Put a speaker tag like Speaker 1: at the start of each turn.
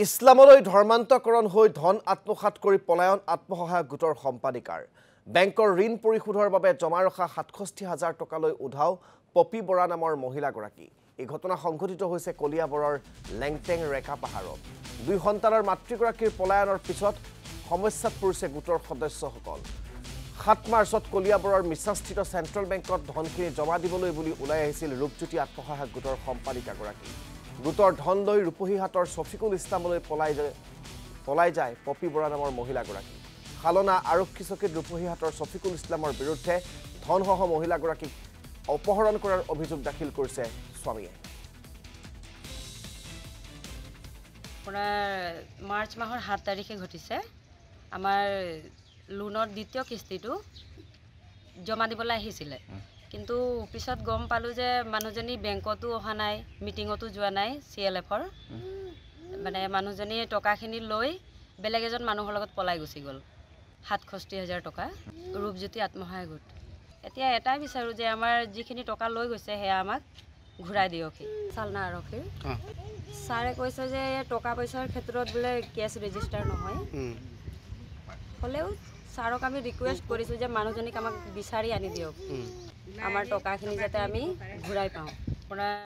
Speaker 1: ইছলামলৈ ধৰ্মান্তকৰণ হৈ ধন আত্মসাৎ কৰি পলায়ন আত্মসহায়ক গোটৰ সম্পাদিকাৰ বেংকৰ ঋণ পৰিশোধৰ বাবে জমা ৰখা ৬৭,০০০ টকালৈ উধাও পপি বৰা নামৰ মহিলাগৰাকী। এই ঘটনা সংঘটিত হৈছে কলিয়াবৰৰ লেংটেং ৰেখা পাহাৰত। ২ সন্তানৰ মাতৃগৰাকীৰ পলায়নৰ পিছত সমস্যাত পৰিছে গোটৰ সদস্যসকল। ৭ মাৰ্চত কলিয়াবৰৰ মিছাস্থিত চেণ্ট্ৰেল বেংকত ধনখিনি জমা দিবলৈ বুলি ওলাই আহিছিল ৰূপজ্যোতি আত্মসহায়ক গোটৰ সম্পাদিকাগৰাকী। গোটৰ ধন লৈ ৰূপহীহাটৰ ছফিকুল ইছলামলৈ পলাই যায় পপি বৰা নামৰ মহিলাগৰাকী। খালনা আৰক্ষী চকীত ৰূপহীহাটৰ ছফিকুল ইছলামৰ বিৰুদ্ধে ধনসহ মহিলাগৰাকীক অপহৰণ কৰাৰ অভিযোগ দাখিল কৰিছে স্বামীয়ে।
Speaker 2: মাৰ্চ মাহৰ ৭ তাৰিখে ঘটিছে। আমাৰ লোনৰ দ্বিতীয় কিস্তিটো জমা দিবলৈ আহিছিলে, কিন্তু পিছত গম পালোঁ যে মানুহজনী বেংকতো অহা নাই, মিটিঙতো যোৱা নাই। CLF-ৰ মানে মানুহজনী টকাখিনি লৈ বেলেগ এজন মানুহৰ লগত পলাই গুচি গ'ল। ৬৭,০০০ টকা ৰূপজ্যোতি আত্মসহায়ক গোট। এতিয়া এটাই বিচাৰোঁ যে আমাৰ যিখিনি টকা লৈ গৈছে সেয়া আমাক ঘূৰাই দিয়ক। চালনা আৰক্ষীৰ ছাৰে কৈছে যে টকা পইচাৰ ক্ষেত্ৰত বোলে কেছ ৰেজিষ্টাৰ নহয়, হ'লেও ছাৰক আমি ৰিকুৱেষ্ট কৰিছোঁ যে মানুহজনীক আমাক বিচাৰি আনি দিয়ক, আমাৰ টকাখিনি যাতে আমি ঘূৰাই পাওঁ।